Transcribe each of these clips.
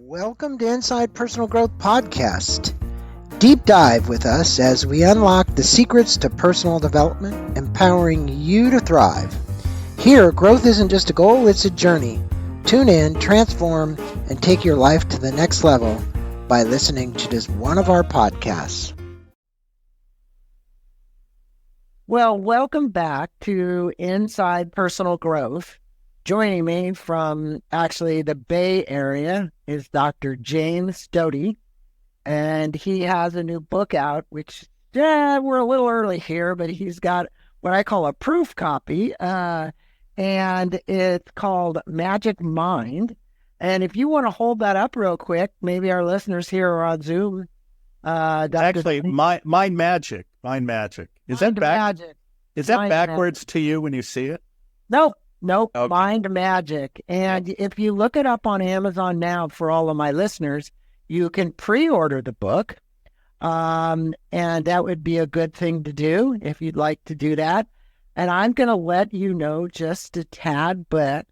Welcome to Inside Personal Growth Podcast. Deep dive with us as we unlock the secrets to personal development, empowering you to thrive. Here, growth isn't just a goal, it's a journey. Tune in, transform, and take your life to the next level by listening to just one of our podcasts. Well, welcome back to Inside Personal Growth. Joining me from actually the Bay Area is Dr. James Doty, and he has a new book out, which we're a little early here, but he's got what I call a proof copy, and it's called Magic Mind. And if you want to hold that up real quick, maybe our listeners here are on Zoom. Actually, Mind Magic. Is that backwards to you when you see it? Nope. Okay. Mind Magic. And if you look it up on Amazon now for all of my listeners, you can pre-order the book. And that would be a good thing to do if you'd like to do that. And I'm going to let you know just a tad bit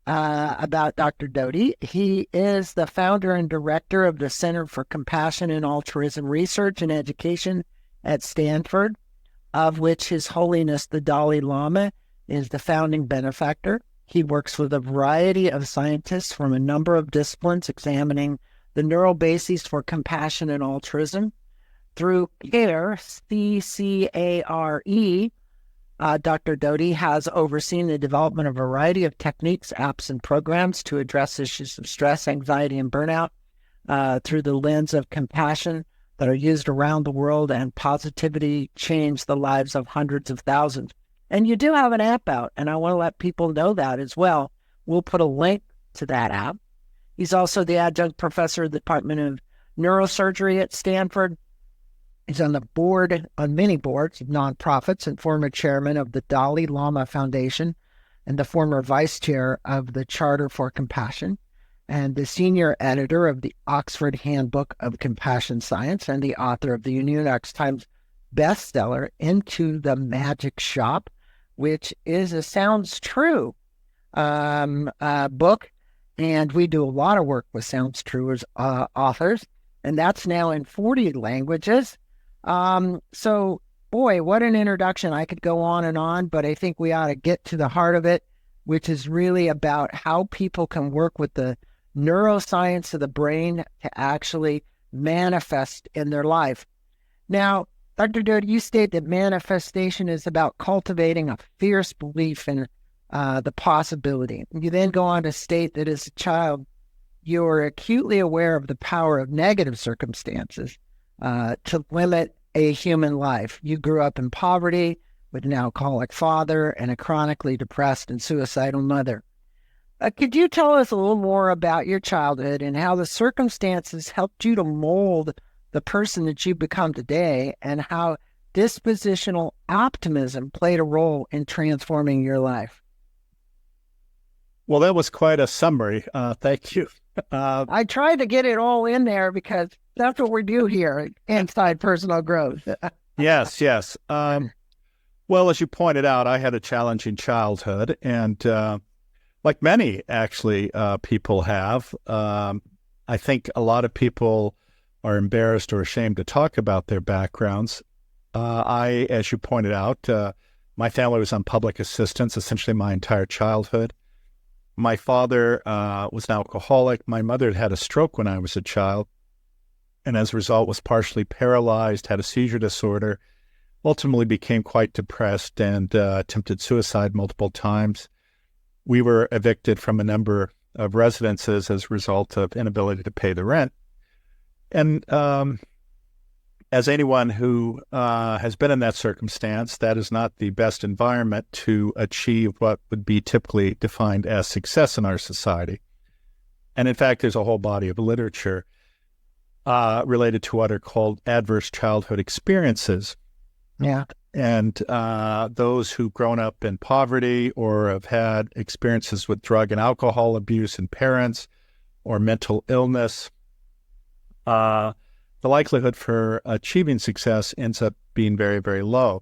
about Dr. Doty. He is the founder and director of the Center for Compassion and Altruism Research and Education at Stanford, of which His Holiness the Dalai Lama is the founding benefactor. He works with a variety of scientists from a number of disciplines examining the neural bases for compassion and altruism. Through CARE, C-C-A-R-E, Dr. Doty has overseen the development of a variety of techniques, apps, and programs to address issues of stress, anxiety, and burnout through the lens of compassion that are used around the world, and positivity change the lives of hundreds of thousands. And you do have an app out, and I want to let people know that as well. We'll put a link to that app. He's also the adjunct professor of the Department of Neurosurgery at Stanford. He's on many boards of nonprofits, and former chairman of the Dalai Lama Foundation, and the former vice chair of the Charter for Compassion, and the senior editor of the Oxford Handbook of Compassion Science, and the author of the New York Times bestseller, Into the Magic Shop, which is a Sounds True book. And we do a lot of work with Sounds True as authors, and that's now in 40 languages. So, boy, what an introduction. I could go on, but I think we ought to get to the heart of it, which is really about how people can work with the neuroscience of the brain to actually manifest in their life. Now, Dr. Doty, you state that manifestation is about cultivating a fierce belief in the possibility. You then go on to state that as a child, you were acutely aware of the power of negative circumstances to limit a human life. You grew up in poverty with an alcoholic father and a chronically depressed and suicidal mother. Could you tell us a little more about your childhood and how the circumstances helped you to mold the person that you become today, and how dispositional optimism played a role in transforming your life? Well, that was quite a summary. Thank you. I tried to get it all in there because that's what we do here Inside Personal Growth. Yes. Well, as you pointed out, I had a challenging childhood, and like many, actually, people have. I think a lot of people are embarrassed or ashamed to talk about their backgrounds. As you pointed out, my family was on public assistance essentially my entire childhood. My father was an alcoholic. My mother had a stroke when I was a child, and as a result was partially paralyzed, had a seizure disorder, ultimately became quite depressed, and attempted suicide multiple times. We were evicted from a number of residences as a result of inability to pay the rent. And as anyone who has been in that circumstance, that is not the best environment to achieve what would be typically defined as success in our society. And in fact, there's a whole body of literature related to what are called adverse childhood experiences. Yeah. And those who've grown up in poverty or have had experiences with drug and alcohol abuse and parents or mental illness, the likelihood for achieving success ends up being very, very low.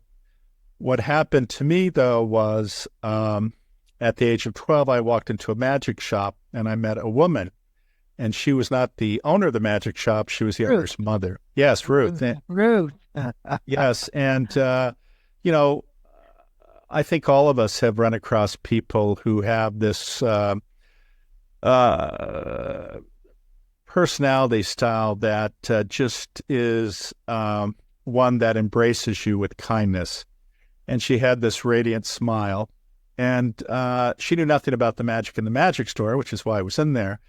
What happened to me, though, was at the age of 12, I walked into a magic shop and I met a woman And she was not the owner of the magic shop. She was the Ruth. owner's mother. Yes, Ruth. Ruth. Yes. And, you know, I think all of us have run across people who have this personality style that just is one that embraces you with kindness. And she had this radiant smile. And she knew nothing about the magic in the magic store, which is why I was in there.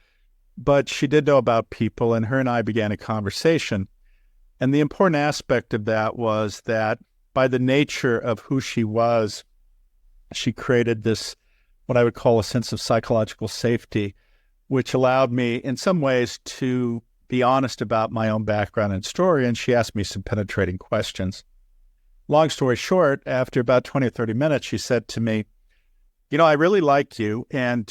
But she did know about people, and her and I began a conversation. And the important aspect of that was that by the nature of who she was, she created this, what I would call a sense of psychological safety, which allowed me in some ways to be honest about my own background and story. And she asked me some penetrating questions. Long story short, after about 20 or 30 minutes, she said to me, you know, I really like you, and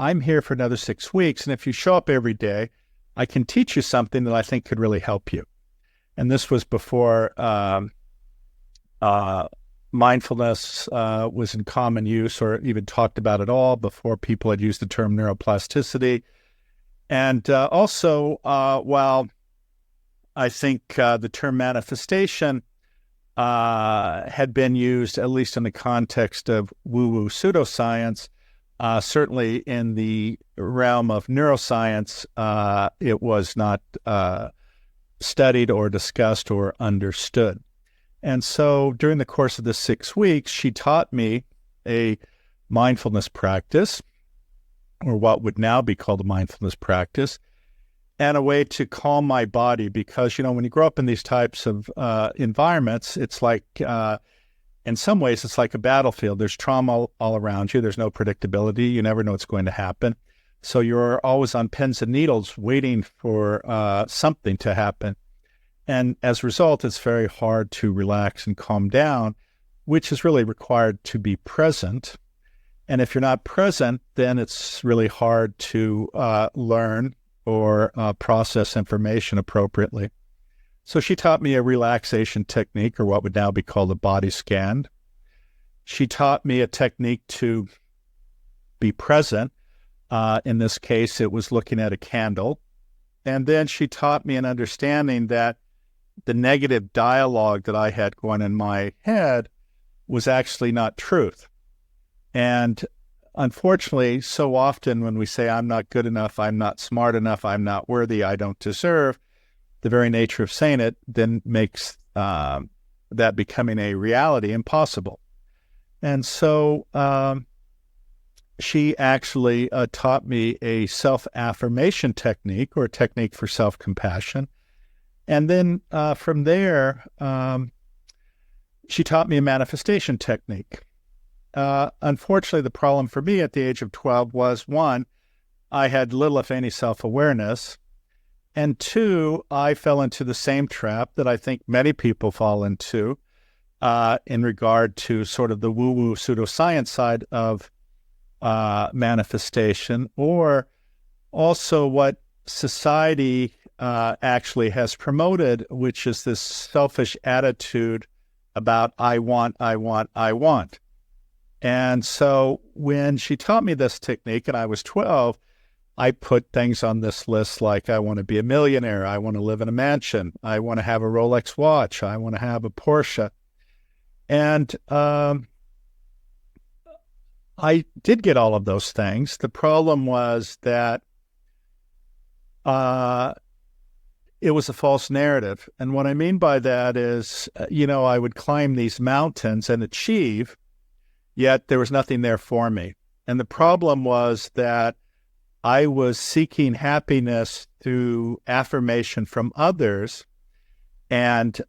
I'm here for another 6 weeks. And if you show up every day, I can teach you something that I think could really help you. And this was before mindfulness was in common use or even talked about at all, before people had used the term neuroplasticity. And also, while I think the term manifestation had been used, at least in the context of woo-woo pseudoscience, certainly in the realm of neuroscience, it was not studied or discussed or understood. And so during the course of the 6 weeks, she taught me a mindfulness practice, or what would now be called a mindfulness practice, and a way to calm my body. Because, you know, when you grow up in these types of environments, it's like, in some ways, it's like a battlefield. There's trauma all around you. There's no predictability. You never know what's going to happen. So you're always on pins and needles waiting for something to happen. And as a result, it's very hard to relax and calm down, which is really required to be present. And if you're not present, then it's really hard to learn or process information appropriately. So she taught me a relaxation technique, or what would now be called a body scan. She taught me a technique to be present. In this case, it was looking at a candle. And then she taught me an understanding that the negative dialogue that I had going in my head was actually not truth. And unfortunately, so often when we say, I'm not good enough, I'm not smart enough, I'm not worthy, I don't deserve, the very nature of saying it then makes that becoming a reality impossible. And so she actually taught me a self-affirmation technique, or a technique for self-compassion. And then from there, she taught me a manifestation technique. Unfortunately, the problem for me at the age of 12 was, one, I had little, if any, self-awareness. And two, I fell into the same trap that I think many people fall into in regard to sort of the woo-woo pseudoscience side of manifestation, or also what society actually has promoted, which is this selfish attitude about I want, I want, I want. And so when she taught me this technique and I was 12, I put things on this list like, I want to be a millionaire, I want to live in a mansion, I want to have a Rolex watch, I want to have a Porsche. And I did get all of those things. The problem was that it was a false narrative. And what I mean by that is, I would climb these mountains and achieve, yet there was nothing there for me. And the problem was that I was seeking happiness through affirmation from others, and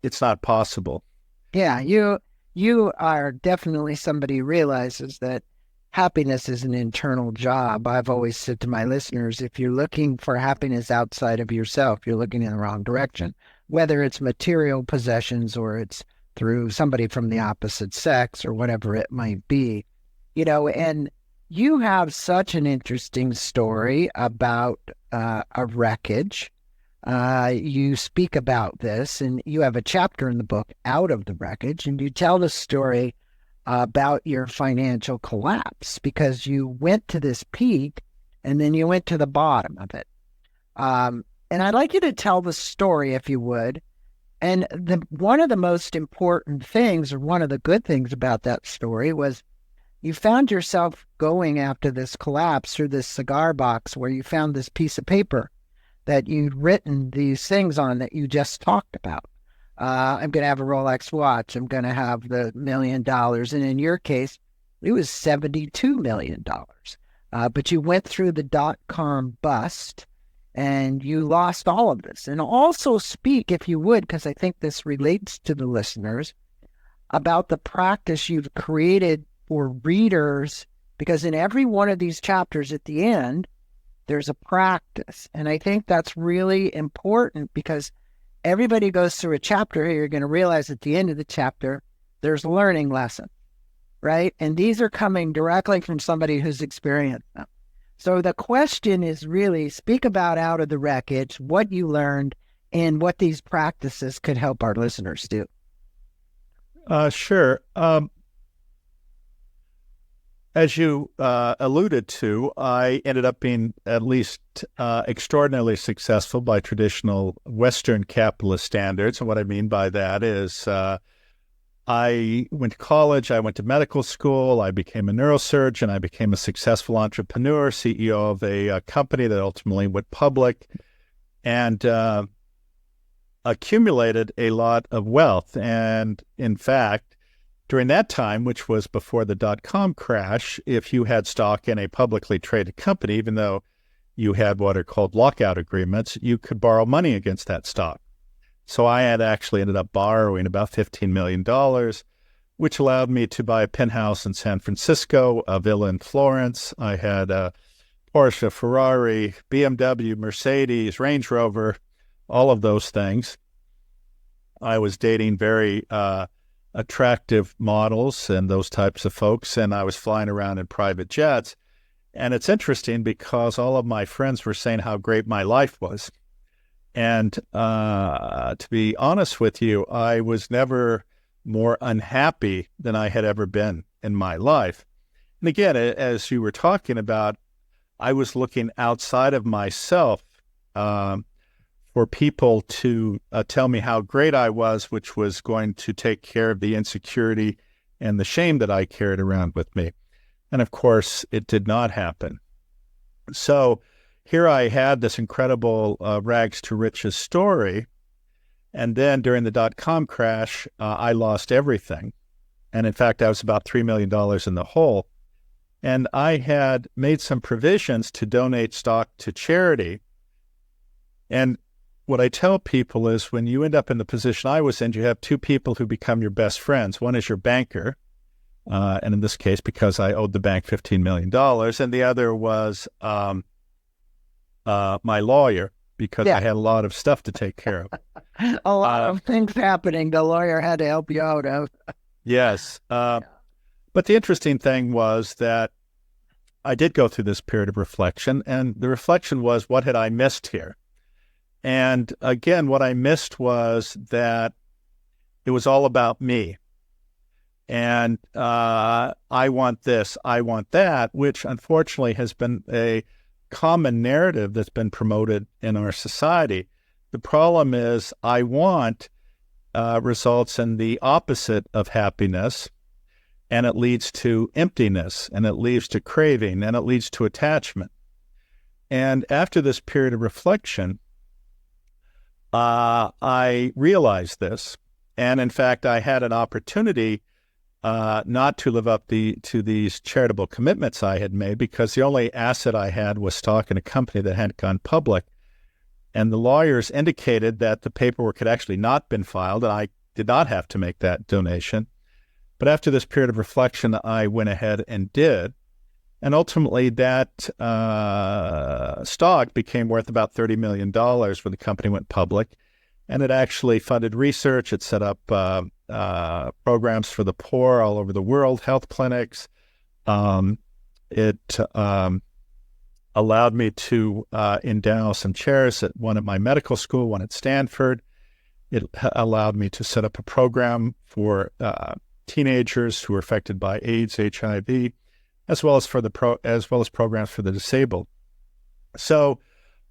it's not possible. Yeah, you are definitely somebody who realizes that happiness is an internal job. I've always said to my listeners, if you're looking for happiness outside of yourself, you're looking in the wrong direction, whether it's material possessions or it's through somebody from the opposite sex or whatever it might be. And you have such an interesting story about a wreckage. You speak about this, and you have a chapter in the book, Out of the Wreckage, and you tell the story about your financial collapse, because you went to this peak and then you went to the bottom of it. And I'd like you to tell the story, if you would. And one of the most important things, or one of the good things about that story, was you found yourself going after this collapse through this cigar box where you found this piece of paper that you'd written these things on that you just talked about. I'm going to have a Rolex watch. I'm going to have the $1 million. And in your case, it was $72 million. But you went through the dot-com bust and you lost all of this. And also speak, if you would, because I think this relates to the listeners, about the practice you've created for readers, because in every one of these chapters at the end, there's a practice. And I think that's really important because everybody goes through a chapter here. You're going to realize at the end of the chapter, there's a learning lesson, right? And these are coming directly from somebody who's experienced them. So the question is really speak about out of the wreckage, what you learned, and what these practices could help our listeners do. Sure. As you alluded to, I ended up being at least extraordinarily successful by traditional Western capitalist standards. And what I mean by that is I went to college, I went to medical school, I became a neurosurgeon, I became a successful entrepreneur, CEO of a company that ultimately went public, and accumulated a lot of wealth. And in fact, during that time, which was before the dot-com crash, if you had stock in a publicly traded company, even though you had what are called lockout agreements, you could borrow money against that stock. So I had actually ended up borrowing about $15 million, which allowed me to buy a penthouse in San Francisco, a villa in Florence. I had a Porsche, Ferrari, BMW, Mercedes, Range Rover, all of those things. I was dating very attractive models and those types of folks, and I was flying around in private jets. And it's interesting because all of my friends were saying how great my life was. And to be honest with you, I was never more unhappy than I had ever been in my life. And again, as you were talking about, I was looking outside of myself for people to tell me how great I was, which was going to take care of the insecurity and the shame that I carried around with me. And of course, it did not happen. So here I had this incredible rags to riches story. And then during the dot-com crash, I lost everything. And in fact, I was about $3 million in the hole. And I had made some provisions to donate stock to charity. And what I tell people is when you end up in the position I was in, you have two people who become your best friends. One is your banker. And in this case, because I owed the bank $15 million. And the other was my lawyer, because I had a lot of stuff to take care of. A lot of things happening. The lawyer had to help you out. Yes. But the interesting thing was that I did go through this period of reflection, and the reflection was, what had I missed here? And again, what I missed was that it was all about me. And I want this, I want that, which unfortunately has been a common narrative that's been promoted in our society. The problem is I want results in the opposite of happiness, and it leads to emptiness, and it leads to craving, and it leads to attachment. And after this period of reflection, I realized this. And in fact, I had an opportunity not to live up to these charitable commitments I had made, because the only asset I had was stock in a company that hadn't gone public. And the lawyers indicated that the paperwork had actually not been filed, and I did not have to make that donation. But after this period of reflection, I went ahead and did. And ultimately, that stock became worth about $30 million when the company went public. And it actually funded research. It set up programs for the poor all over the world, health clinics. It allowed me to endow some chairs at one at my medical school, one at Stanford. It allowed me to set up a program for teenagers who are affected by AIDS, HIV, as well as programs for the disabled. So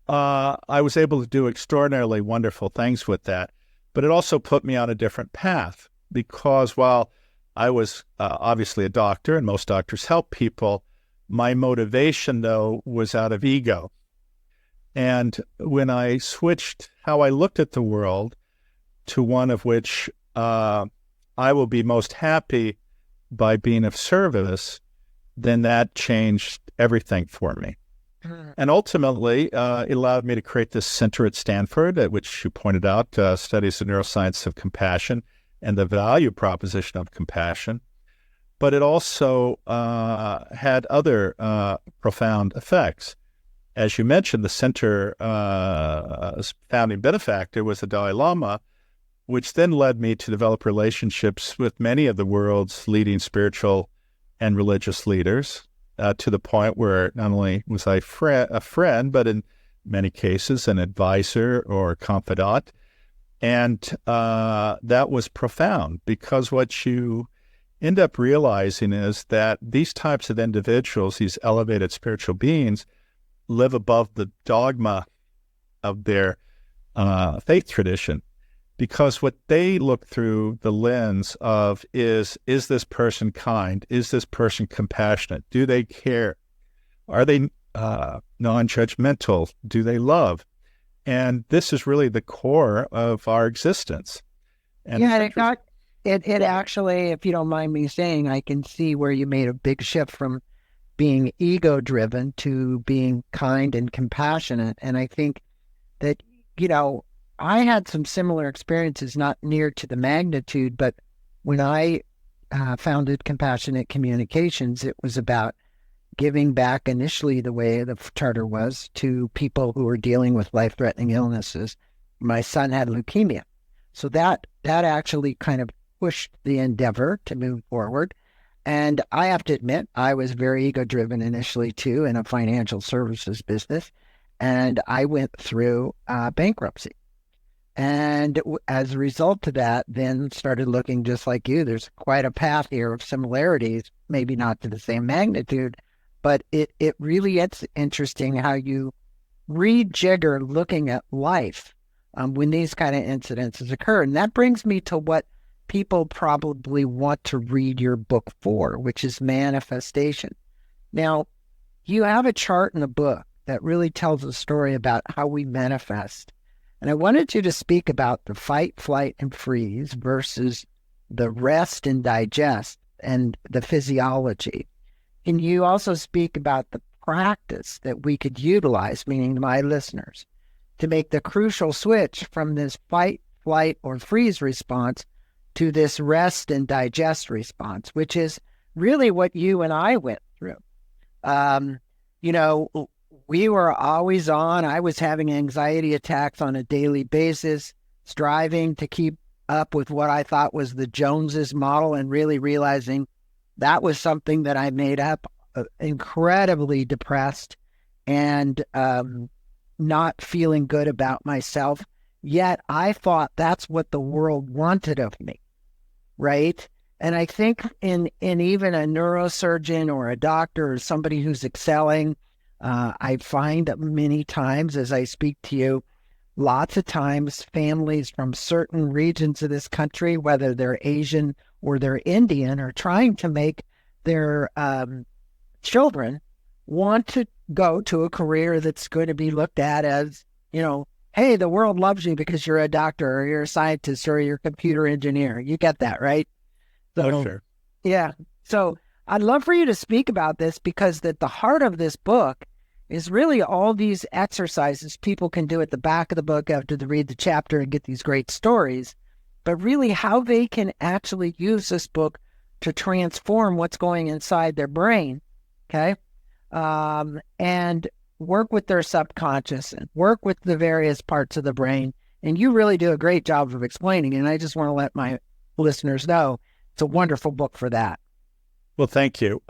I was able to do extraordinarily wonderful things with that. But it also put me on a different path because while I was obviously a doctor and most doctors help people, my motivation, though, was out of ego. And when I switched how I looked at the world to one of which I will be most happy by being of service, then that changed everything for me. And ultimately, it allowed me to create this center at Stanford, at which you pointed out, studies the neuroscience of compassion and the value proposition of compassion. But it also had other profound effects. As you mentioned, the center founding benefactor was the Dalai Lama, which then led me to develop relationships with many of the world's leading spiritual and religious leaders, to the point where not only was I a friend, but in many cases an advisor or confidant. And that was profound because what you end up realizing is that these types of individuals, these elevated spiritual beings, live above the dogma of their faith tradition. Because what they look through the lens of is this person kind? Is this person compassionate? Do they care? Are they non-judgmental? Do they love? And this is really the core of our existence. And yeah, it actually, if you don't mind me saying, I can see where you made a big shift from being ego-driven to being kind and compassionate. And I think that, I had some similar experiences, not near to the magnitude, but when I founded Compassionate Communications, it was about giving back initially the way the charter was to people who were dealing with life-threatening illnesses. My son had leukemia. So that actually kind of pushed the endeavor to move forward. And I have to admit, I was very ego-driven initially too in a financial services business. And I went through bankruptcy. And as a result of that, then started looking just like you. There's quite a path here of similarities, maybe not to the same magnitude, but it really is interesting how you rejigger looking at life when these kind of incidences occur. And that brings me to what people probably want to read your book for, which is manifestation. Now, you have a chart in the book that really tells a story about how we manifest. And I wanted you to speak about the fight, flight, and freeze versus the rest and digest and the physiology. Can you also speak about the practice that we could utilize, meaning my listeners, to make the crucial switch from this fight, flight, or freeze response to this rest and digest response, which is really what you and I went through. We were always on. I was having anxiety attacks on a daily basis, striving to keep up with what I thought was the Joneses model and really realizing that was something that I made up, incredibly depressed and not feeling good about myself. Yet I thought that's what the world wanted of me, right? And I think in even a neurosurgeon or a doctor or somebody who's excelling, I find many times as I speak to you, lots of times families from certain regions of this country, whether they're Asian or they're Indian, are trying to make their children want to go to a career that's going to be looked at as, hey, the world loves you because you're a doctor or you're a scientist or you're a computer engineer. You get that, right? So, sure. Yeah. So I'd love for you to speak about this because at the heart of this book is really all these exercises people can do at the back of the book after they read the chapter and get these great stories, but really how they can actually use this book to transform what's going inside their brain, okay? And work with their subconscious and work with the various parts of the brain. And you really do a great job of explaining, and I just want to let my listeners know it's a wonderful book for that. Well, thank you.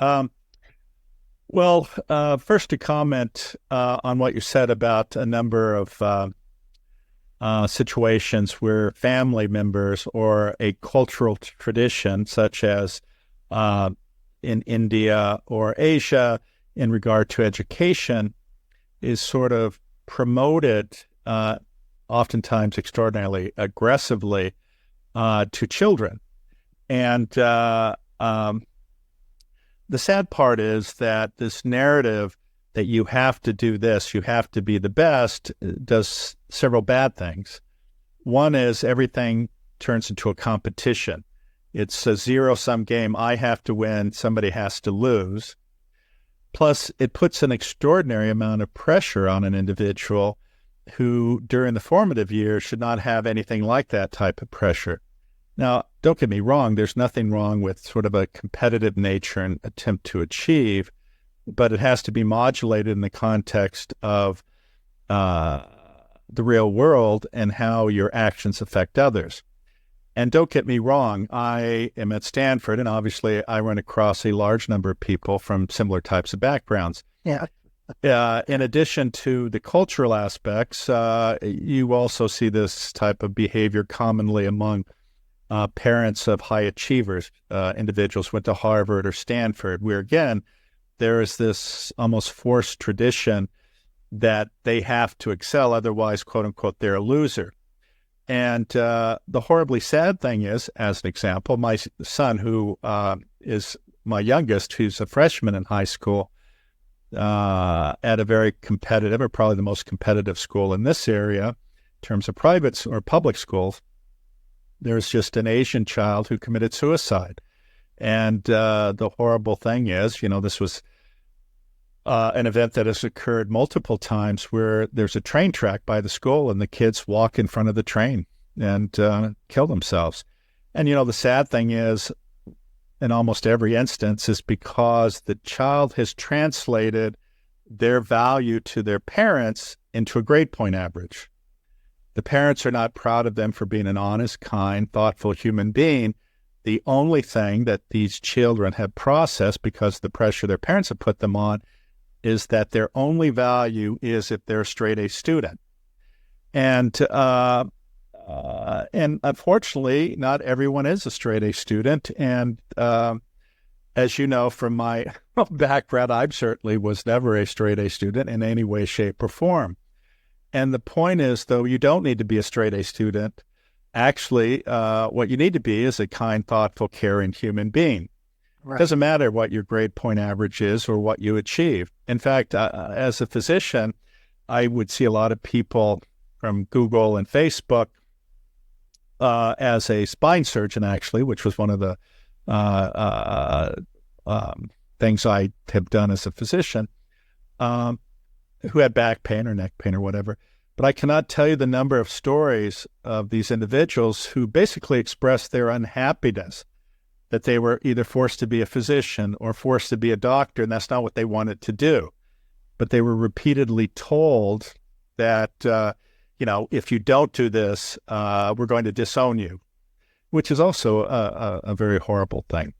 First to comment on what you said about a number of situations where family members or a cultural tradition, such as in India or Asia, in regard to education, is sort of promoted, oftentimes extraordinarily aggressively, to children. And the sad part is that this narrative that you have to do this, you have to be the best, does several bad things. One is everything turns into a competition. It's a zero-sum game. I have to win, somebody has to lose. Plus, it puts an extraordinary amount of pressure on an individual who, during the formative years, should not have anything like that type of pressure. Now, don't get me wrong, there's nothing wrong with sort of a competitive nature and attempt to achieve, but it has to be modulated in the context of the real world and how your actions affect others. And don't get me wrong, I am at Stanford, and obviously I run across a large number of people from similar types of backgrounds. Yeah. In addition to the cultural aspects, you also see this type of behavior commonly among parents of high achievers, individuals who went to Harvard or Stanford, where again, there is this almost forced tradition that they have to excel, otherwise, quote unquote, they're a loser. And the horribly sad thing is, as an example, my son, who is my youngest, who's a freshman in high school, at a very competitive, or probably the most competitive school in this area, in terms of private or public schools, there's just an Asian child who committed suicide. And the horrible thing is, this was an event that has occurred multiple times where there's a train track by the school and the kids walk in front of the train and kill themselves. And, the sad thing is, in almost every instance, is because the child has translated their value to their parents into a grade point average. The parents are not proud of them for being an honest, kind, thoughtful human being. The only thing that these children have processed, because of the pressure their parents have put them on, is that their only value is if they're a straight A student. And unfortunately, not everyone is a straight A student. And as you know from my background, I certainly was never a straight A student in any way, shape, or form. And the point is, though, you don't need to be a straight A student. Actually, what you need to be is a kind, thoughtful, caring human being. Right. It doesn't matter what your grade point average is or what you achieve. In fact, as a physician, I would see a lot of people from Google and Facebook as a spine surgeon, actually, which was one of the things I have done as a physician, who had back pain or neck pain or whatever. But I cannot tell you the number of stories of these individuals who basically expressed their unhappiness that they were either forced to be a physician or forced to be a doctor, and that's not what they wanted to do. But they were repeatedly told that, if you don't do this, we're going to disown you, which is also a very horrible thing.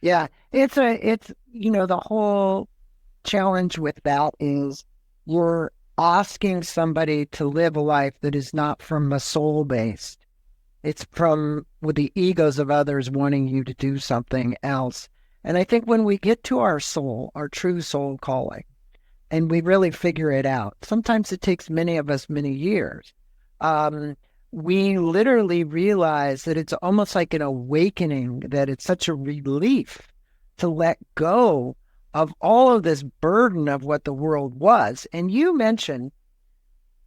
Yeah, it's the whole challenge with that is you're asking somebody to live a life that is not from a soul-based. It's from with the egos of others wanting you to do something else. And I think when we get to our soul, our true soul calling, and we really figure it out, sometimes it takes many of us many years. We literally realize that it's almost like an awakening, that it's such a relief to let go of all of this burden of what the world was. And you mentioned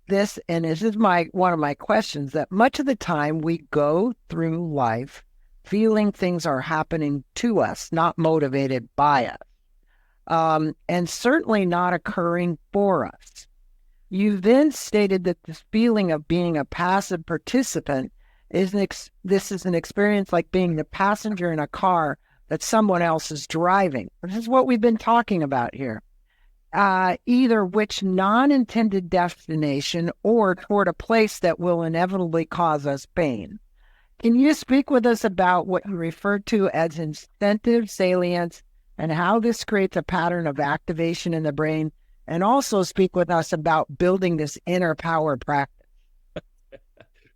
this, and this is one of my questions, that much of the time we go through life feeling things are happening to us, not motivated by us, and certainly not occurring for us. You then stated that this feeling of being a passive participant this is an experience like being the passenger in a car that someone else is driving. This is what we've been talking about here. Either which non-intended destination or toward a place that will inevitably cause us pain. Can you speak with us about what you referred to as incentive salience and how this creates a pattern of activation in the brain, and also speak with us about building this inner power practice?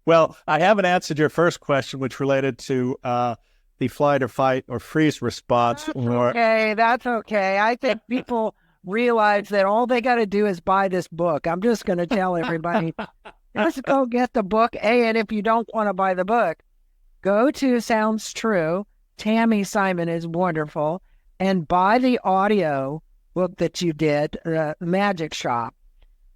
Well, I haven't answered your first question, which related to the flight or fight or freeze response. Okay, that's okay. I think people realized that all they got to do is buy this book. I'm just going to tell everybody, just go get the book. And if you don't want to buy the book, go to Sounds True. Tammy Simon is wonderful. And buy the audio book that you did, Magic Shop.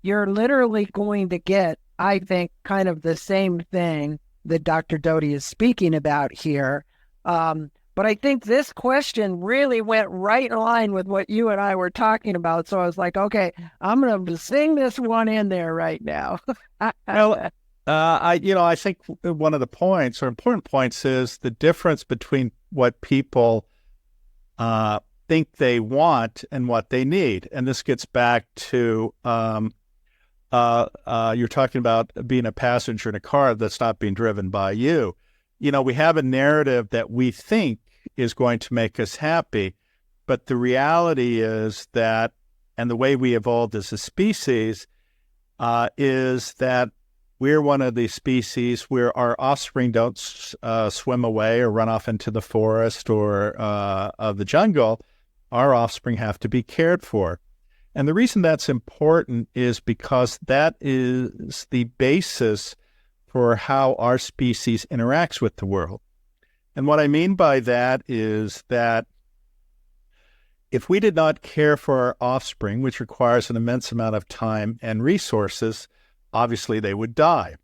You're literally going to get, I think, kind of the same thing that Dr. Doty is speaking about here. But I think this question really went right in line with what you and I were talking about. So I was like, okay, I'm going to sing this one in there right now. Well, I think one of the points or important points is the difference between what people think they want and what they need. And this gets back to you're talking about being a passenger in a car that's not being driven by you. We have a narrative that we think is going to make us happy, but the reality is that, and the way we evolved as a species, is that we're one of the species where our offspring don't swim away or run off into the forest or the jungle. Our offspring have to be cared for. And the reason that's important is because that is the basis for how our species interacts with the world. And what I mean by that is that if we did not care for our offspring, which requires an immense amount of time and resources, obviously they would die.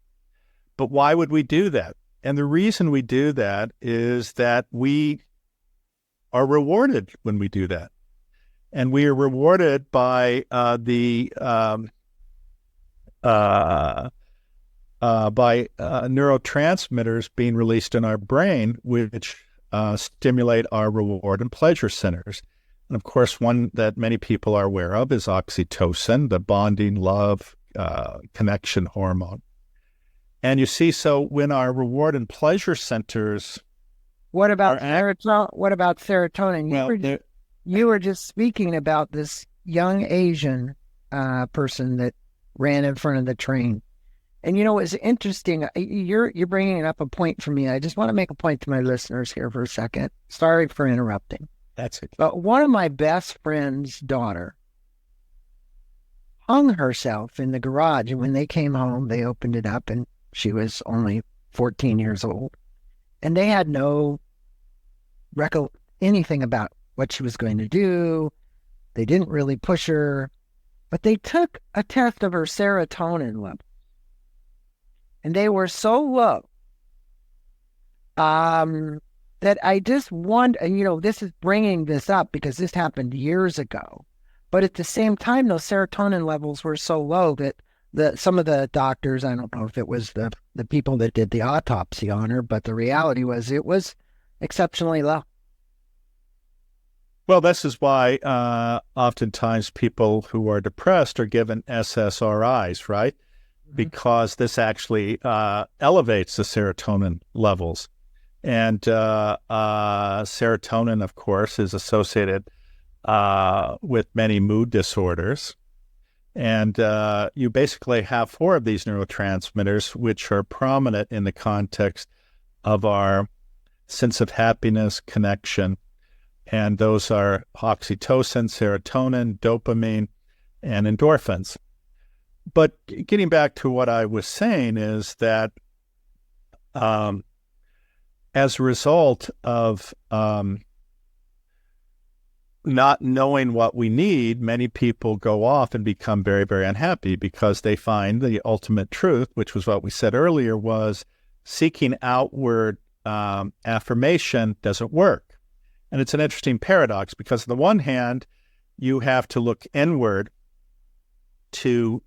But why would we do that? And the reason we do that is that we are rewarded when we do that. And we are rewarded by neurotransmitters being released in our brain, which stimulate our reward and pleasure centers. And of course, one that many people are aware of is oxytocin, the bonding, love, connection hormone. And you see, so when our reward and pleasure centers... What about serotonin? What about serotonin? Well, you were just speaking about this young Asian person that ran in front of the train. And it's interesting. You're bringing up a point for me. I just want to make a point to my listeners here for a second. Sorry for interrupting. That's it. But one of my best friend's daughter hung herself in the garage. And when they came home, they opened it up and she was only 14 years old. And they had no anything about what she was going to do. They didn't really push her, but they took a test of her serotonin level. And they were so low that I just wonder, this is bringing this up because this happened years ago. But at the same time, those serotonin levels were so low that some of the doctors, I don't know if it was the people that did the autopsy on her, but the reality was it was exceptionally low. Well, this is why oftentimes people who are depressed are given SSRIs, right? Because this actually elevates the serotonin levels. And serotonin, of course, is associated with many mood disorders. And you basically have 4 of these neurotransmitters, which are prominent in the context of our sense of happiness, connection. And those are oxytocin, serotonin, dopamine, and endorphins. But getting back to what I was saying is that as a result of not knowing what we need, many people go off and become very, very unhappy because they find the ultimate truth, which was what we said earlier, was seeking outward affirmation doesn't work. And it's an interesting paradox because on the one hand, you have to look inward to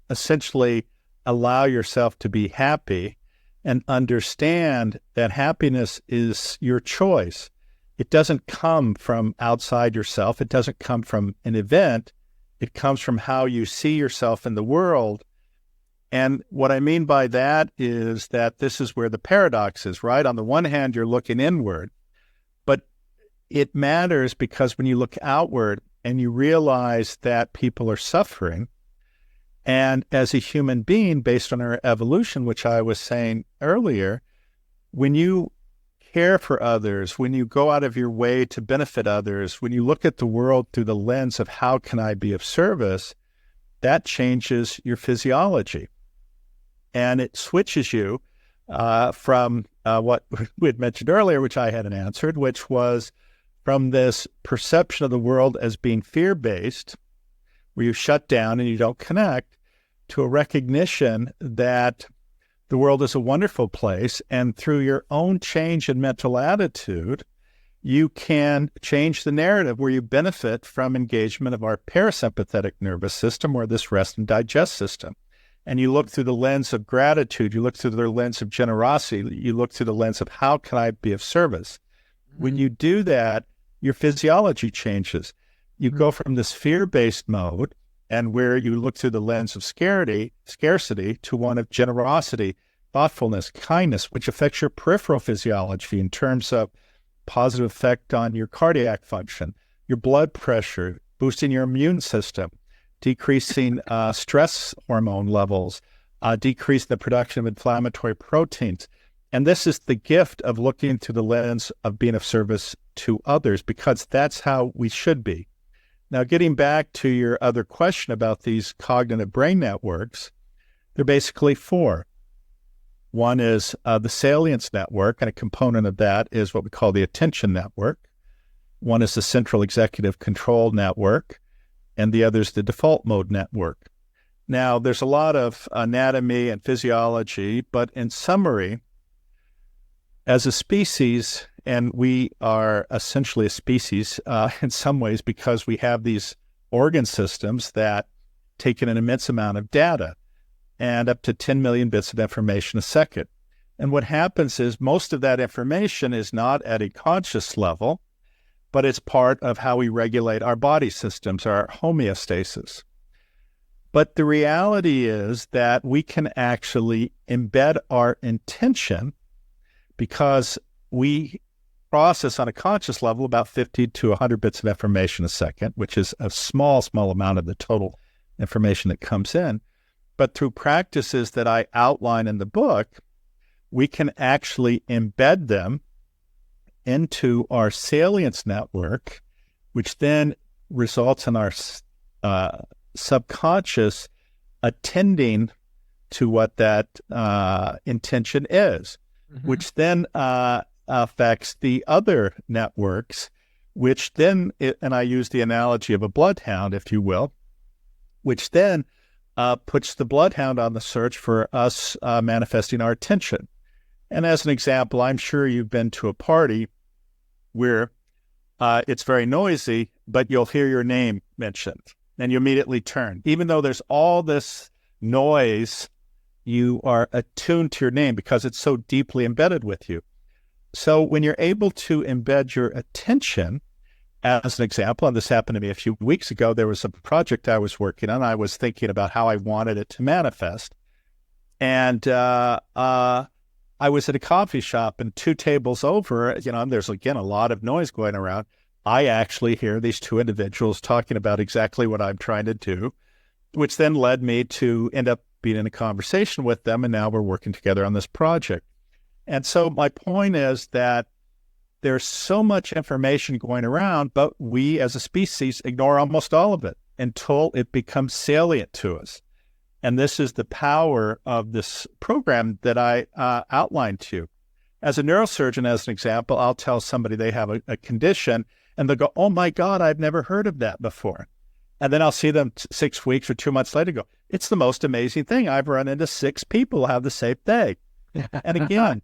essentially allow yourself to be happy and understand that happiness is your choice. It doesn't come from outside yourself. It doesn't come from an event. It comes from how you see yourself in the world. And what I mean by that is that this is where the paradox is, right? On the one hand, you're looking inward, but it matters because when you look outward and you realize that people are suffering, and as a human being, based on our evolution, which I was saying earlier, when you care for others, when you go out of your way to benefit others, when you look at the world through the lens of how can I be of service, that changes your physiology. And it switches you from what we had mentioned earlier, which I hadn't answered, which was from this perception of the world as being fear-based, where you shut down and you don't connect, to a recognition that the world is a wonderful place, and through your own change in mental attitude, you can change the narrative where you benefit from engagement of our parasympathetic nervous system, or this rest and digest system. And you look through the lens of gratitude, you look through the lens of generosity, you look through the lens of how can I be of service? Mm-hmm. When you do that, your physiology changes. You go from this fear-based mode, and where you look through the lens of scarcity, to one of generosity, thoughtfulness, kindness, which affects your peripheral physiology in terms of positive effect on your cardiac function, your blood pressure, boosting your immune system, decreasing stress hormone levels, decreasing the production of inflammatory proteins. And this is the gift of looking through the lens of being of service to others, because that's how we should be. Now, getting back to your other question about these cognitive brain networks, they're basically four. One is the salience network, and a component of that is what we call the attention network. One is the central executive control network, and the other is the default mode network. Now, there's a lot of anatomy and physiology, but in summary, as a species, and we are essentially a species in some ways because we have these organ systems that take in an immense amount of data and up to 10 million bits of information a second. And what happens is most of that information is not at a conscious level, but it's part of how we regulate our body systems, our homeostasis. But the reality is that we can actually embed our intention, because we process on a conscious level about 50 to 100 bits of information a second, which is a small amount of the total information that comes in. But through practices that I outline in the book, we can actually embed them into our salience network, which then results in our subconscious attending to what that intention is, which then affects the other networks, which then, and I use the analogy of a bloodhound, if you will, which then puts the bloodhound on the search for us manifesting our attention. And as an example, I'm sure you've been to a party where it's very noisy, but you'll hear your name mentioned, and you immediately turn. Even though there's all this noise, you are attuned to your name because it's so deeply embedded with you. So when you're able to embed your attention, as an example, and this happened to me a few weeks ago, there was a project I was working on. I was thinking about how I wanted it to manifest. And I was at a coffee shop, and 2 tables over, and there's, again, a lot of noise going around. I actually hear these 2 individuals talking about exactly what I'm trying to do, which then led me to end up being in a conversation with them, and now we're working together on this project. And so my point is that there's so much information going around, but we as a species ignore almost all of it until it becomes salient to us. And this is the power of this program that I outlined to you. As a neurosurgeon, as an example, I'll tell somebody they have a condition, and they'll go, "Oh my God, I've never heard of that before." And then I'll see them 6 weeks or 2 months later go, "It's the most amazing thing. I've run into 6 people who have the same thing." And again,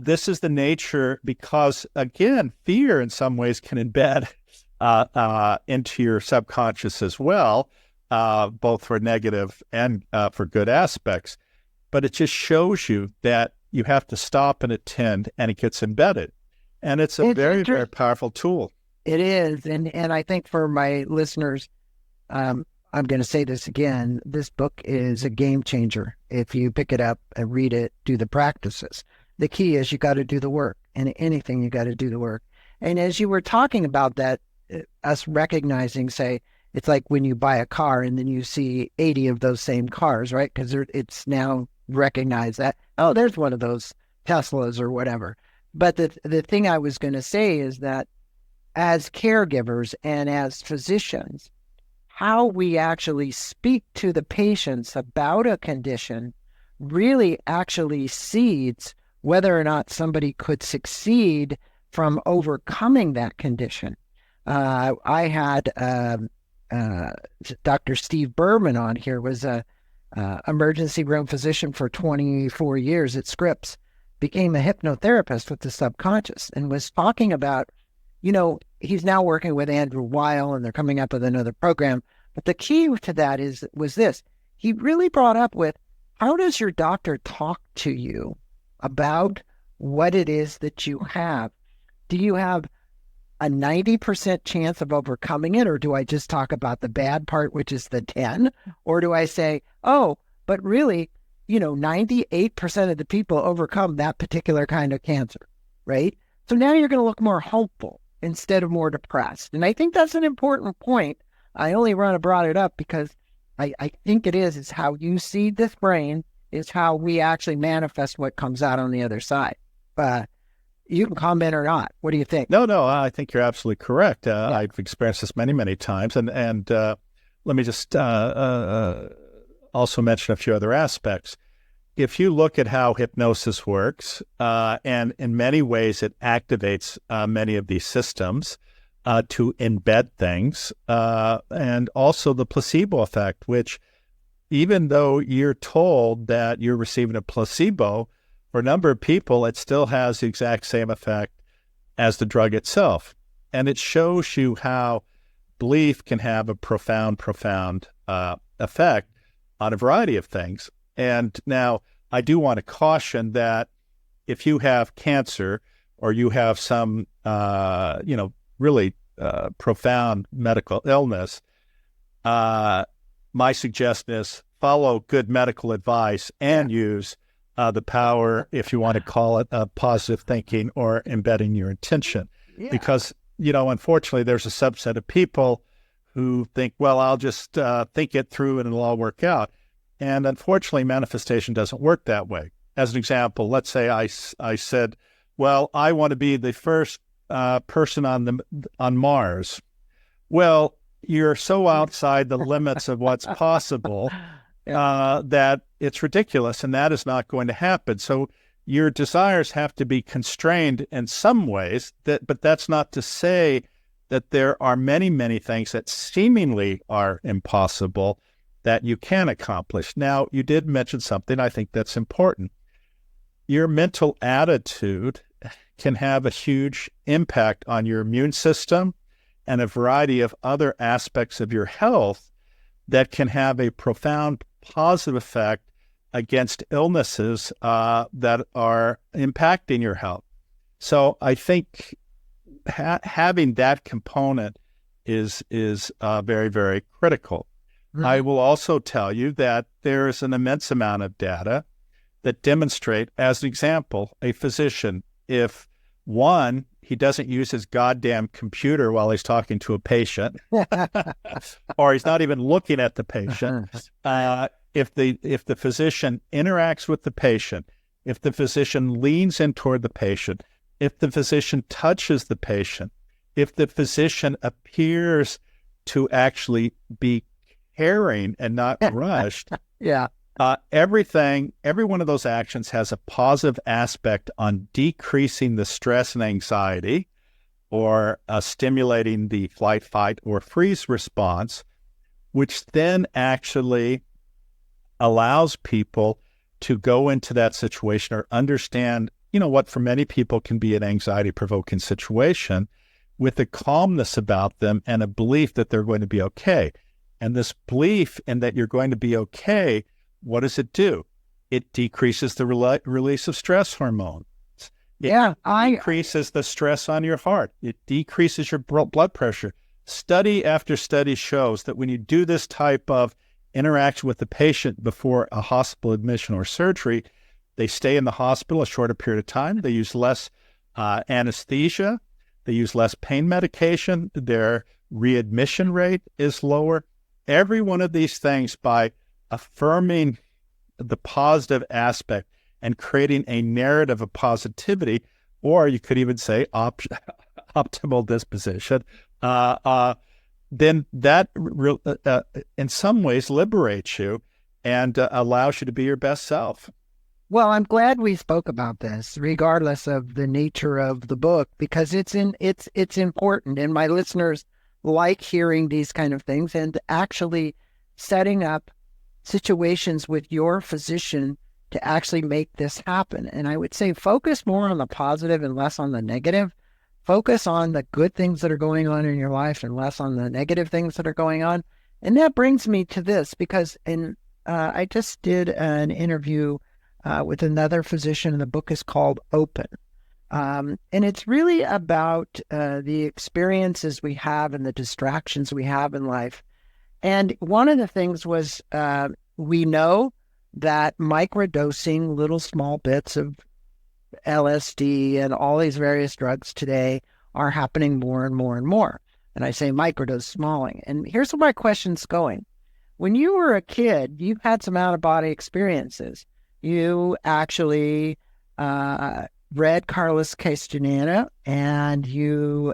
this is the nature, because, again, fear in some ways can embed into your subconscious as well, both for negative and for good aspects. But it just shows you that you have to stop and attend, and it gets embedded. And it's a very, very powerful tool. It is. And I think for my listeners, I'm going to say this again, this book is a game changer. If you pick it up and read it, do the practices. The key is you got to do the work. And anything, you got to do the work. And as you were talking about that, us recognizing, say, it's like when you buy a car and then you see 80 of those same cars, right? Because it's now recognized that, oh, there's one of those Teslas or whatever. But the thing I was going to say is that as caregivers and as physicians, how we actually speak to the patients about a condition really actually seeds whether or not somebody could succeed from overcoming that condition. I had Dr. Steve Berman on here, was a emergency room physician for 24 years at Scripps, became a hypnotherapist with the subconscious, and was talking about, he's now working with Andrew Weil, and they're coming up with another program. But the key to that was this. He really brought up with, how does your doctor talk to you about what it is that you have? Do you have a 90% chance of overcoming it, or do I just talk about the bad part, which is the 10? Or do I say, oh, but really, 98% of the people overcome that particular kind of cancer, right? So now you're going to look more hopeful instead of more depressed. And I think that's an important point. I only brought it up because I think it's how you seed this brain is how we actually manifest what comes out on the other side. You can comment or not. What do you think? No, I think you're absolutely correct. I've experienced this many, many times. And let me just also mention a few other aspects. If you look at how hypnosis works, and in many ways it activates many of these systems to embed things, and also the placebo effect, which even though you're told that you're receiving a placebo, for a number of people, it still has the exact same effect as the drug itself. And it shows you how belief can have a profound effect on a variety of things. And now I do want to caution that if you have cancer or you have some, really profound medical illness, my suggestion is follow good medical advice and use the power, if you want to call it, positive thinking or embedding your intention. Yeah. Because, unfortunately, there's a subset of people who think, well, I'll just think it through and it'll all work out. And unfortunately, manifestation doesn't work that way. As an example, let's say I said, well, I want to be the first person on Mars. Well, you're so outside the limits of what's possible that it's ridiculous, and that is not going to happen. So your desires have to be constrained in some ways, but that's not to say that there are many, many things that seemingly are impossible that you can accomplish. Now, you did mention something I think that's important. Your mental attitude can have a huge impact on your immune system and a variety of other aspects of your health that can have a profound positive effect against illnesses that are impacting your health. So I think having that component is very, very critical. Mm-hmm. I will also tell you that there is an immense amount of data that demonstrate, as an example, a physician, if one, he doesn't use his goddamn computer while he's talking to a patient, or he's not even looking at the patient. If the physician interacts with the patient, if the physician leans in toward the patient, if the physician touches the patient, if the physician appears to actually be caring and not rushed, every one of those actions has a positive aspect on decreasing the stress and anxiety, or stimulating the flight, fight, or freeze response, which then actually allows people to go into that situation or understand, what for many people can be an anxiety-provoking situation, with a calmness about them and a belief that they're going to be okay. And this belief in that you're going to be okay, what does it do? It decreases the release of stress hormones. It decreases the stress on your heart. It decreases your blood pressure. Study after study shows that when you do this type of interaction with the patient before a hospital admission or surgery, they stay in the hospital a shorter period of time. They use less anesthesia. They use less pain medication. Their readmission rate is lower. Every one of these things, by affirming the positive aspect and creating a narrative of positivity, or you could even say optimal disposition, then that in some ways liberates you and allows you to be your best self. Well, I'm glad we spoke about this, regardless of the nature of the book, because it's important, and my listeners like hearing these kind of things and actually setting up situations with your physician to actually make this happen. And I would say focus more on the positive and less on the negative. Focus on the good things that are going on in your life and less on the negative things that are going on. And that brings me to this, because I just did an interview with another physician, and the book is called Open. And it's really about the experiences we have and the distractions we have in life. And one of the things was we know that microdosing little small bits of LSD and all these various drugs today are happening more and more and more. And I say microdose smalling. And here's where my question's going. When you were a kid, you had some out-of-body experiences. You actually read Carlos Castaneda and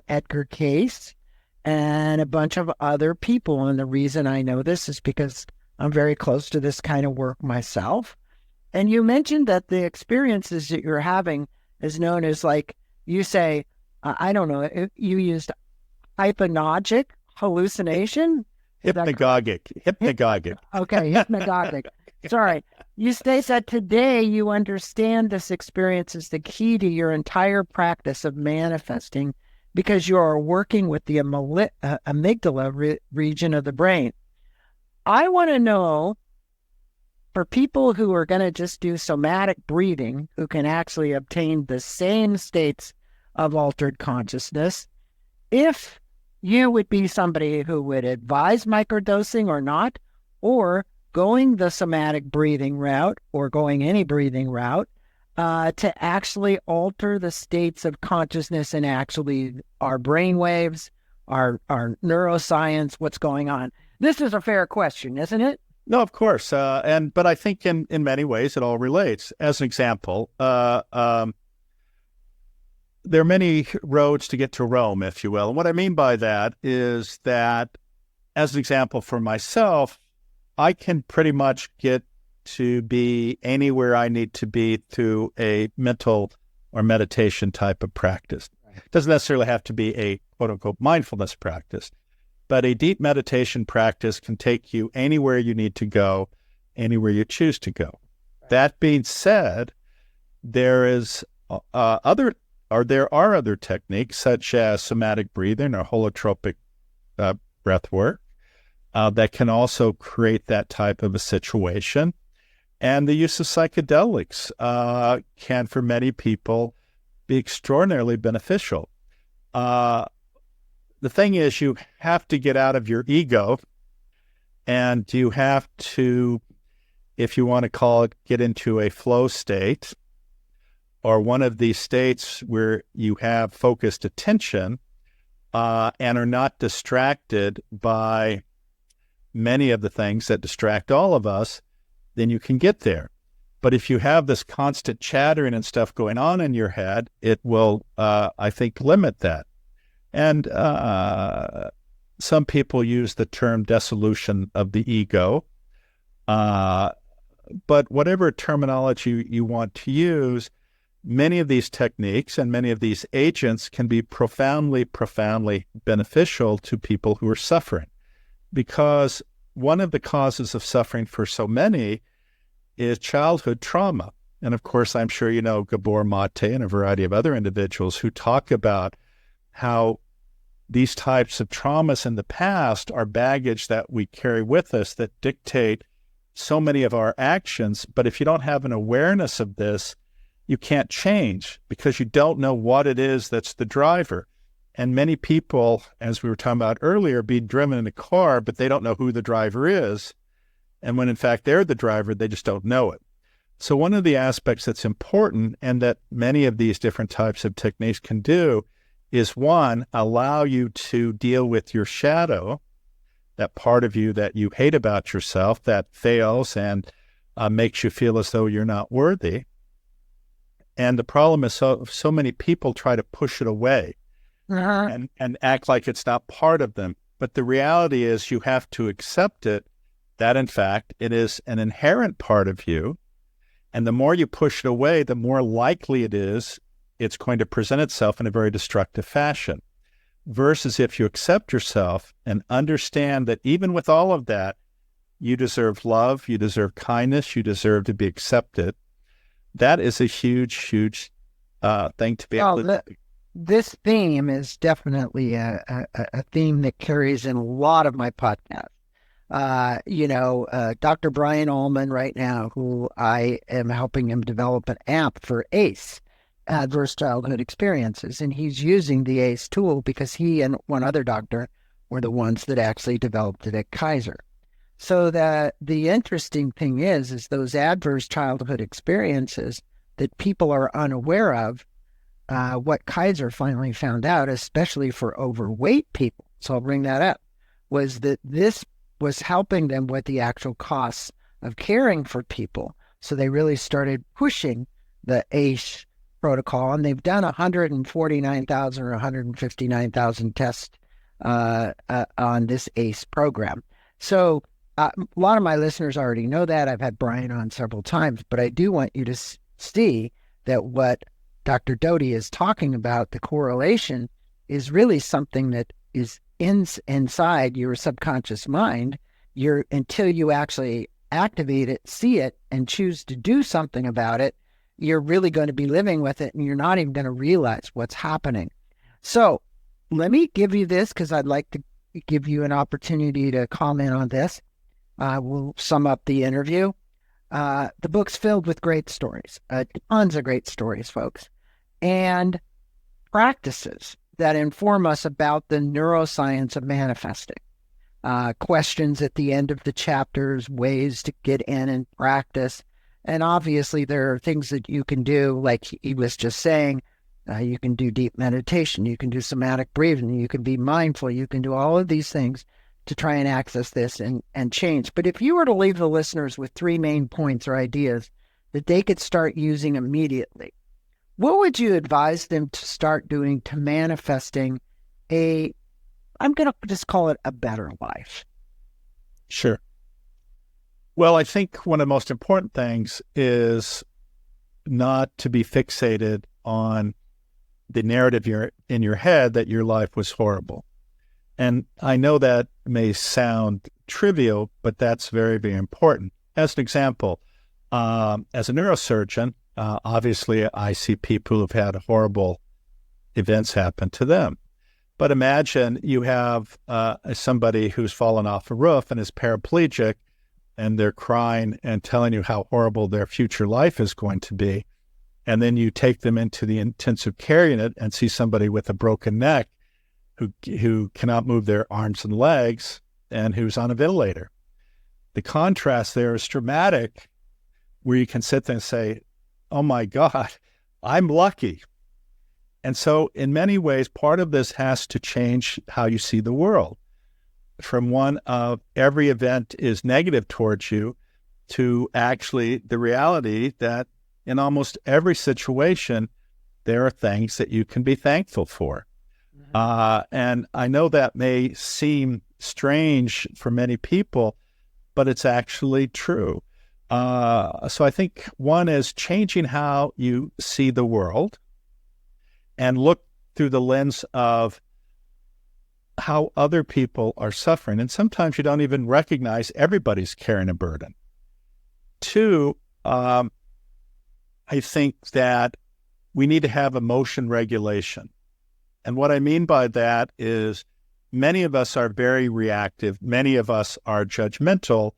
Edgar Cayce and a bunch of other people. And the reason I know this is because I'm very close to this kind of work myself. And you mentioned that the experiences that you're having is known as, like, you say, I don't know, you used hypnagogic hallucination? Hypnagogic. Okay, hypnagogic. Sorry. You state that today you understand this experience is the key to your entire practice of manifesting because you are working with the amygdala region of the brain. I want to know, for people who are going to just do somatic breathing, who can actually obtain the same states of altered consciousness, if you would be somebody who would advise microdosing or not, or going the somatic breathing route or going any breathing route to actually alter the states of consciousness and actually our brain waves, our neuroscience, what's going on. This is a fair question, isn't it? No, of course. But I think in many ways it all relates. As an example, there are many roads to get to Rome, if you will. And what I mean by that is that, as an example for myself, I can pretty much get to be anywhere I need to be through a mental or meditation type of practice. It doesn't necessarily have to be a quote-unquote mindfulness practice, but a deep meditation practice can take you anywhere you need to go, anywhere you choose to go. That being said, there are other techniques such as somatic breathing or holotropic breath work that can also create that type of a situation. And the use of psychedelics can, for many people, be extraordinarily beneficial. The thing is, you have to get out of your ego, and you have to, if you want to call it, get into a flow state, or one of these states where you have focused attention and are not distracted by many of the things that distract all of us, then you can get there. But if you have this constant chattering and stuff going on in your head, it will, I think, limit that. And some people use the term dissolution of the ego. But whatever terminology you want to use, many of these techniques and many of these agents can be profoundly, profoundly beneficial to people who are suffering. Because one of the causes of suffering for so many is childhood trauma. And of course, I'm sure you know Gabor Mate and a variety of other individuals who talk about how these types of traumas in the past are baggage that we carry with us that dictate so many of our actions. But if you don't have an awareness of this, you can't change because you don't know what it is that's the driver. And many people, as we were talking about earlier, being driven in a car, but they don't know who the driver is. And when in fact they're the driver, they just don't know it. So one of the aspects that's important and that many of these different types of techniques can do is, one, allow you to deal with your shadow, that part of you that you hate about yourself that fails and makes you feel as though you're not worthy. And the problem is so many people try to push it away Uh-huh. and act like it's not part of them. But the reality is you have to accept it, that in fact it is an inherent part of you. And the more you push it away, the more likely it is it's going to present itself in a very destructive fashion. Versus if you accept yourself and understand that even with all of that, you deserve love, you deserve kindness, you deserve to be accepted. That is a huge, huge thing to be able to do. This theme is definitely a theme that carries in a lot of my podcasts. Dr. Brian Ullman right now, who I am helping him develop an app for ACE, Adverse Childhood Experiences, and he's using the ACE tool because he and one other doctor were the ones that actually developed it at Kaiser. So the interesting thing is those adverse childhood experiences that people are unaware of, what Kaiser finally found out, especially for overweight people, so I'll bring that up, was that this was helping them with the actual costs of caring for people. So they really started pushing the ACE protocol, and they've done 149,000 or 159,000 tests on this ACE program. So a lot of my listeners already know that. I've had Brian on several times, but I do want you to see that what Dr. Doty is talking about, the correlation, is really something that is inside your subconscious mind. Until you actually activate it, see it, and choose to do something about it, you're really going to be living with it, and you're not even going to realize what's happening. So let me give you this, because I'd like to give you an opportunity to comment on this. We'll sum up the interview. The book's filled with great stories, tons of great stories, folks, and practices that inform us about the neuroscience of manifesting. Questions at the end of the chapters, ways to get in and practice. And obviously there are things that you can do, like he was just saying. You can do deep meditation, you can do somatic breathing, you can be mindful, you can do all of these things to try and access this and change. But if you were to leave the listeners with 3 main points or ideas that they could start using immediately, what would you advise them to start doing to manifesting I'm going to just call it a better life? Sure. Well, I think one of the most important things is not to be fixated on the narrative in your head that your life was horrible. And I know that may sound trivial, but that's very, very important. As an example, as a neurosurgeon, obviously I see people who've had horrible events happen to them. But imagine you have somebody who's fallen off a roof and is paraplegic, and they're crying and telling you how horrible their future life is going to be. And then you take them into the intensive care unit and see somebody with a broken neck who cannot move their arms and legs and who's on a ventilator. The contrast there is dramatic, where you can sit there and say, oh my God, I'm lucky. And so in many ways, part of this has to change how you see the world, from one of every event is negative towards you to actually the reality that in almost every situation, there are things that you can be thankful for. And I know that may seem strange for many people, but it's actually true. So I think one is changing how you see the world and look through the lens of how other people are suffering. And sometimes you don't even recognize everybody's carrying a burden. 2, I think that we need to have emotion regulation. And what I mean by that is many of us are very reactive. Many of us are judgmental.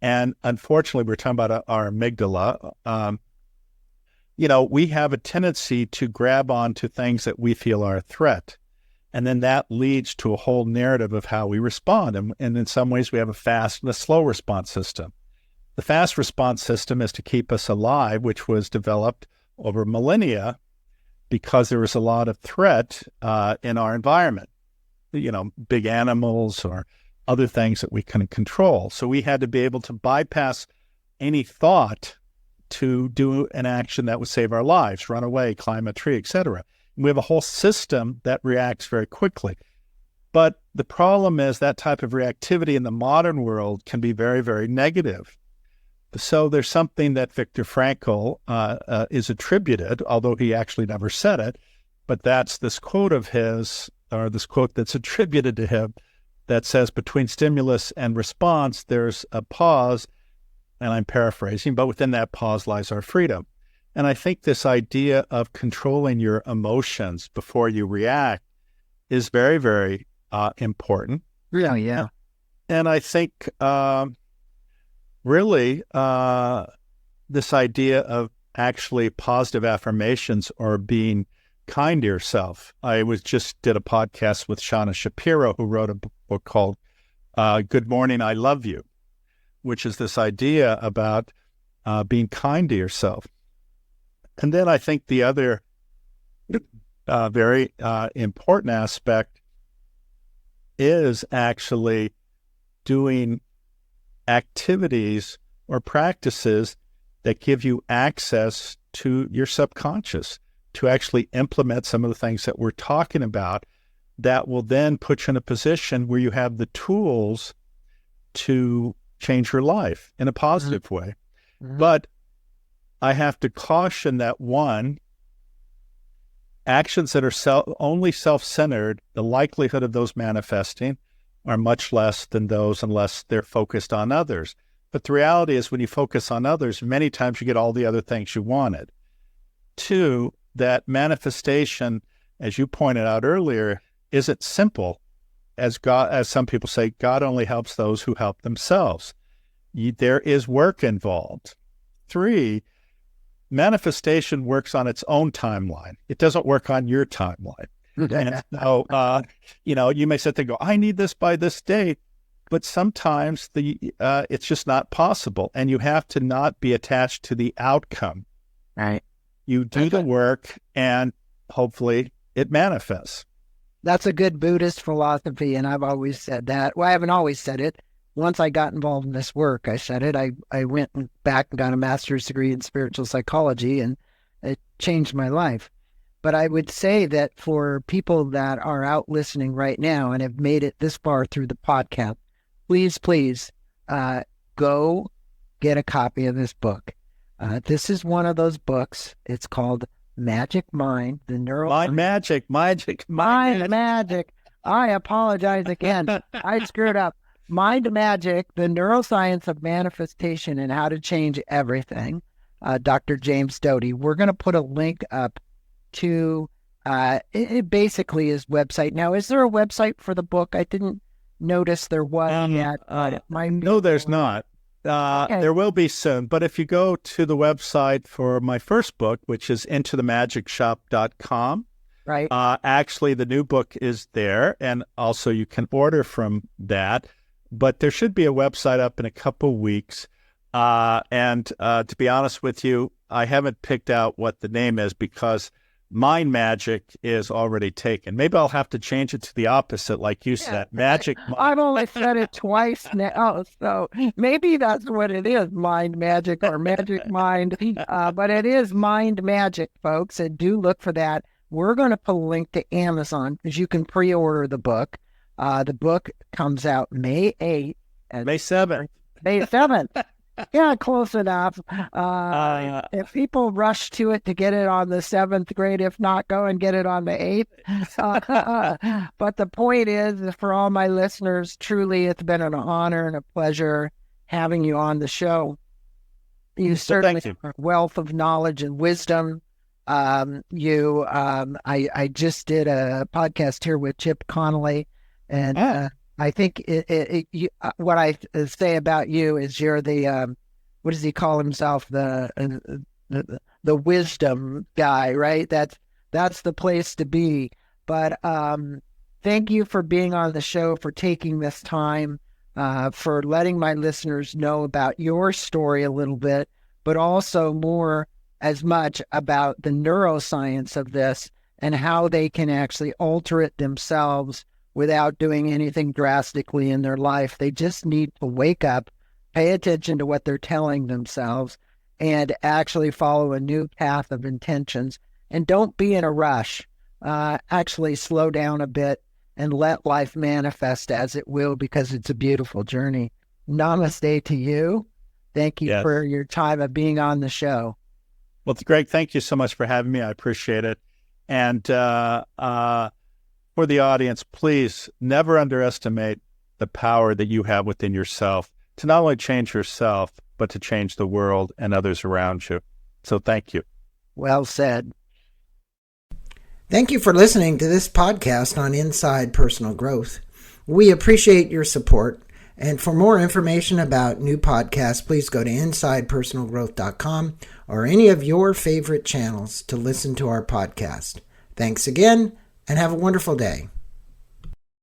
And unfortunately, we're talking about our amygdala. We have a tendency to grab onto things that we feel are a threat. And then that leads to a whole narrative of how we respond. And in some ways, we have a fast and a slow response system. The fast response system is to keep us alive, which was developed over millennia because there was a lot of threat in our environment, big animals or other things that we couldn't control. So we had to be able to bypass any thought to do an action that would save our lives, run away, climb a tree, etc. We have a whole system that reacts very quickly. But the problem is that type of reactivity in the modern world can be very, very negative. So there's something that Viktor Frankl is attributed, although he actually never said it, but that's this quote of his, or this quote that's attributed to him, that says between stimulus and response, there's a pause, and I'm paraphrasing, but within that pause lies our freedom. And I think this idea of controlling your emotions before you react is very, very important. Yeah, yeah. And I think really this idea of actually positive affirmations or being kind to yourself. I did a podcast with Shauna Shapiro, who wrote a book called Good Morning, I Love You, which is this idea about being kind to yourself. And then I think the other very important aspect is actually doing activities or practices that give you access to your subconscious to actually implement some of the things that we're talking about that will then put you in a position where you have the tools to change your life in a positive way. Mm-hmm. But I have to caution that, one, actions that are only self-centered, the likelihood of those manifesting are much less than those unless they're focused on others. But the reality is when you focus on others, many times you get all the other things you wanted. Two, that manifestation, as you pointed out earlier, isn't simple. As some people say, God only helps those who help themselves. There is work involved. Three, manifestation works on its own timeline. It doesn't work on your timeline. And so, you may sit there and go, I need this by this date, but sometimes it's just not possible. And you have to not be attached to the outcome. Right. You do the work and hopefully it manifests. That's a good Buddhist philosophy. And I've always said that. Well, I haven't always said it. Once I got involved in this work, I said it. I went back and got a master's degree in spiritual psychology, and it changed my life. But I would say that for people that are out listening right now and have made it this far through the podcast, please go get a copy of this book. This is one of those books. It's called Magic Mind, the Mind Magic. I apologize again. I screwed up. Mind Magic, the Neuroscience of Manifestation and How to Change Everything, Dr. James Doty. We're going to put a link up to it basically his website. Now, is there a website for the book? I didn't notice there was yet. No, there's not. Okay. There will be soon. But if you go to the website for my first book, which is intothemagicshop.com, right. Actually, the new book is there, and also you can order from that. But there should be a website up in a couple weeks. And to be honest with you, I haven't picked out what the name is because Mind Magic is already taken. Maybe I'll have to change it to the opposite, like you said. Magic. I've only said it twice now, so maybe that's what it is, Mind Magic or Magic Mind. But it is Mind Magic, folks, and do look for that. We're going to put a link to Amazon because you can pre-order the book. The book comes out May 8th. May 7th. May 7th. Yeah, close enough. If people rush to it to get it on the 7th grade, if not, go and get it on the 8th. But the point is, for all my listeners, truly, it's been an honor and a pleasure having you on the show. You certainly have a wealth of knowledge and wisdom. I just did a podcast here with Chip Connolly, and I think what I say about you is you're the what does he call himself, the wisdom guy, right? That's the place to be. But thank you for being on the show, for taking this time, for letting my listeners know about your story a little bit, but also as much about the neuroscience of this and how they can actually alter it themselves without doing anything drastically in their life. They just need to wake up, pay attention to what they're telling themselves, and actually follow a new path of intentions. And don't be in a rush. Actually slow down a bit and let life manifest as it will, because it's a beautiful journey. Namaste to you. Thank you for your time of being on the show. Well, Greg, thank you so much for having me. I appreciate it. And for the audience, please never underestimate the power that you have within yourself to not only change yourself, but to change the world and others around you. So thank you. Well said. Thank you for listening to this podcast on Inside Personal Growth. We appreciate your support. And for more information about new podcasts, please go to insidepersonalgrowth.com or any of your favorite channels to listen to our podcast. Thanks again, and have a wonderful day.